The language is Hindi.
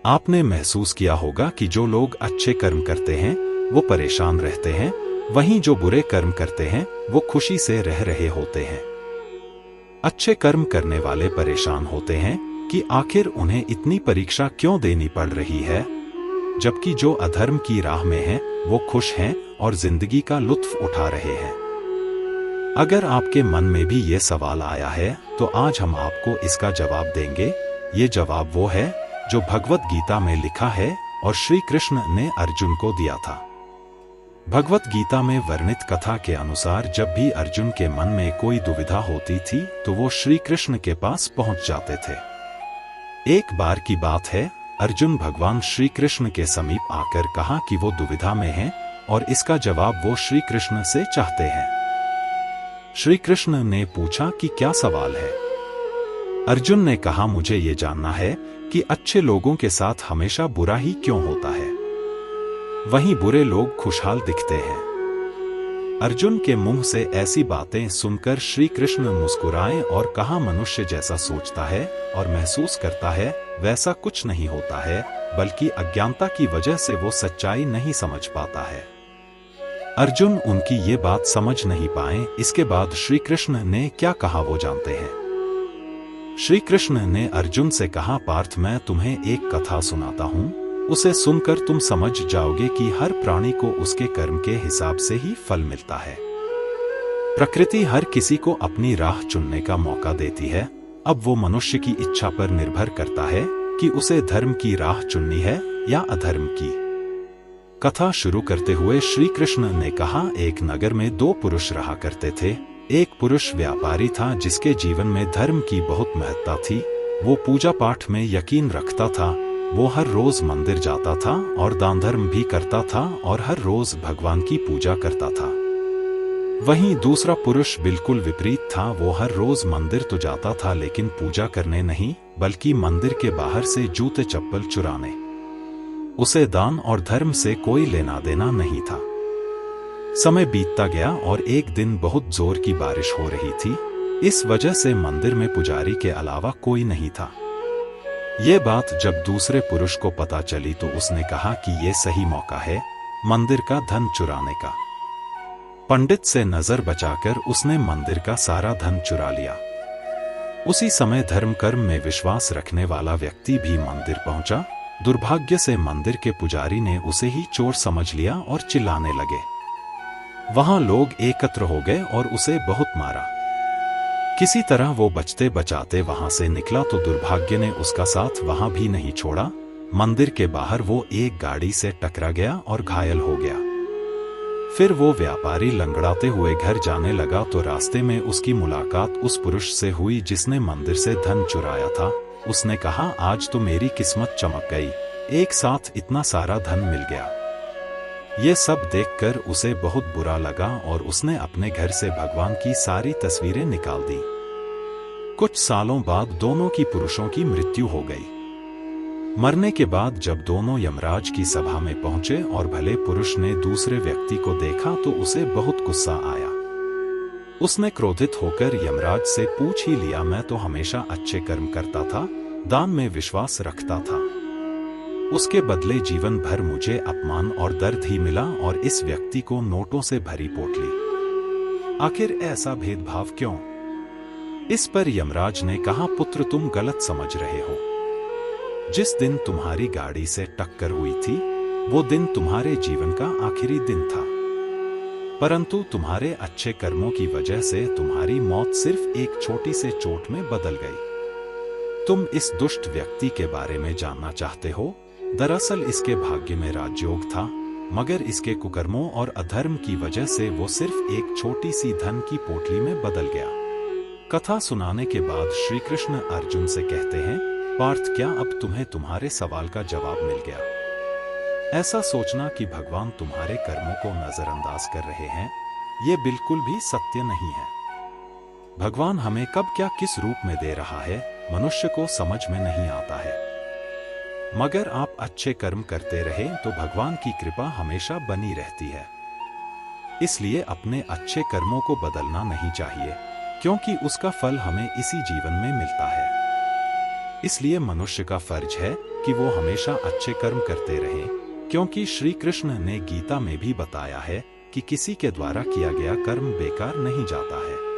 आपने महसूस किया होगा कि जो लोग अच्छे कर्म करते हैं वो परेशान रहते हैं, वहीं जो बुरे कर्म करते हैं वो खुशी से रह रहे होते हैं। अच्छे कर्म करने वाले परेशान होते हैं कि आखिर उन्हें इतनी परीक्षा क्यों देनी पड़ रही है, जबकि जो अधर्म की राह में हैं वो खुश हैं और जिंदगी का लुत्फ उठा रहे हैं। अगर आपके मन में भी ये सवाल आया है तो आज हम आपको इसका जवाब देंगे। ये जवाब वो है जो भगवत गीता में लिखा है और श्री कृष्ण ने अर्जुन को दिया था। भगवत गीता में वर्णित कथा के अनुसार जब भी अर्जुन के मन में कोई दुविधा होती थी तो वो श्री कृष्ण के पास पहुंच जाते थे। एक बार की बात है, अर्जुन भगवान श्री कृष्ण के समीप आकर कहा कि वो दुविधा में हैं और इसका जवाब वो श्री कृष्ण से चाहते हैं। श्री कृष्ण ने पूछा कि क्या सवाल है। अर्जुन ने कहा, मुझे ये जानना है कि अच्छे लोगों के साथ हमेशा बुरा ही क्यों होता है, वहीं बुरे लोग खुशहाल दिखते हैं। अर्जुन के मुंह से ऐसी बातें सुनकर श्री कृष्ण मुस्कुराए और कहा, मनुष्य जैसा सोचता है और महसूस करता है वैसा कुछ नहीं होता है, बल्कि अज्ञानता की वजह से वो सच्चाई नहीं समझ पाता है। अर्जुन उनकी ये बात समझ नहीं पाए। इसके बाद श्री कृष्ण ने क्या कहा वो जानते हैं। श्री कृष्ण ने अर्जुन से कहा, पार्थ मैं तुम्हें एक कथा सुनाता हूँ, उसे सुनकर तुम समझ जाओगे कि हर प्राणी को उसके कर्म के हिसाब से ही फल मिलता है। प्रकृति हर किसी को अपनी राह चुनने का मौका देती है। अब वो मनुष्य की इच्छा पर निर्भर करता है कि उसे धर्म की राह चुननी है या अधर्म की। कथा शुरू करते हुए श्री कृष्ण ने कहा, एक नगर में दो पुरुष रहा करते थे। एक पुरुष व्यापारी था जिसके जीवन में धर्म की बहुत महत्ता थी। वो पूजा पाठ में यकीन रखता था। वो हर रोज मंदिर जाता था और दान धर्म भी करता था और हर रोज भगवान की पूजा करता था। वहीं दूसरा पुरुष बिल्कुल विपरीत था। वो हर रोज मंदिर तो जाता था लेकिन पूजा करने नहीं, बल्कि मंदिर के बाहर से जूते चप्पल चुराने। उसे दान और धर्म से कोई लेना देना नहीं था। समय बीतता गया और एक दिन बहुत जोर की बारिश हो रही थी। इस वजह से मंदिर में पुजारी के अलावा कोई नहीं था। ये बात जब दूसरे पुरुष को पता चली तो उसने कहा कि ये सही मौका है मंदिर का धन चुराने का। पंडित से नजर बचाकर उसने मंदिर का सारा धन चुरा लिया। उसी समय धर्म कर्म में विश्वास रखने वाला व्यक्ति भी मंदिर पहुंचा। दुर्भाग्य से मंदिर के पुजारी ने उसे ही चोर समझ लिया और चिल्लाने लगे। वहां लोग एकत्र हो गए और उसे बहुत मारा। किसी तरह वो बचते बचाते वहां से निकला तो दुर्भाग्य ने उसका साथ वहां भी नहीं छोड़ा। मंदिर के बाहर वो एक गाड़ी से टकरा गया और घायल हो गया। फिर वो व्यापारी लंगड़ाते हुए घर जाने लगा तो रास्ते में उसकी मुलाकात उस पुरुष से हुई जिसने मंदिर से धन चुराया था। उसने कहा, आज तो मेरी किस्मत चमक गई, एक साथ इतना सारा धन मिल गया। ये सब देखकर उसे बहुत बुरा लगा और उसने अपने घर से भगवान की सारी तस्वीरें निकाल दी। कुछ सालों बाद दोनों की पुरुषों की मृत्यु हो गई। मरने के बाद जब दोनों यमराज की सभा में पहुंचे और भले पुरुष ने दूसरे व्यक्ति को देखा तो उसे बहुत गुस्सा आया। उसने क्रोधित होकर यमराज से पूछ ही लिया, मैं तो हमेशा अच्छे कर्म करता था, दान में विश्वास रखता था, उसके बदले जीवन भर मुझे अपमान और दर्द ही मिला और इस व्यक्ति को नोटों से भरी पोटली। आखिर ऐसा भेदभाव क्यों? इस पर यमराज ने कहा, पुत्र तुम गलत समझ रहे हो। जिस दिन तुम्हारी गाड़ी से टक्कर हुई थी वो दिन तुम्हारे जीवन का आखिरी दिन था, परंतु तुम्हारे अच्छे कर्मों की वजह से तुम्हारी मौत सिर्फ एक छोटी से चोट में बदल गई। तुम इस दुष्ट व्यक्ति के बारे में जानना चाहते हो? दरअसल इसके भाग्य में राजयोग था, मगर इसके कुकर्मों और अधर्म की वजह से वो सिर्फ एक छोटी सी धन की पोटली में बदल गया। कथा सुनाने के बाद श्री कृष्ण अर्जुन से कहते हैं, पार्थ क्या अब तुम्हें तुम्हारे सवाल का जवाब मिल गया? ऐसा सोचना कि भगवान तुम्हारे कर्मों को नजरअंदाज कर रहे हैं, ये बिल्कुल भी सत्य नहीं है। भगवान हमें कब क्या किस रूप में दे रहा है मनुष्य को समझ में नहीं आता है। मगर आप अच्छे कर्म करते रहे तो भगवान की कृपा हमेशा बनी रहती है। इसलिए अपने अच्छे कर्मों को बदलना नहीं चाहिए, क्योंकि उसका फल हमें इसी जीवन में मिलता है। इसलिए मनुष्य का फर्ज है कि वो हमेशा अच्छे कर्म करते रहें, क्योंकि श्री कृष्ण ने गीता में भी बताया है कि किसी के द्वारा किया गया कर्म बेकार नहीं जाता है।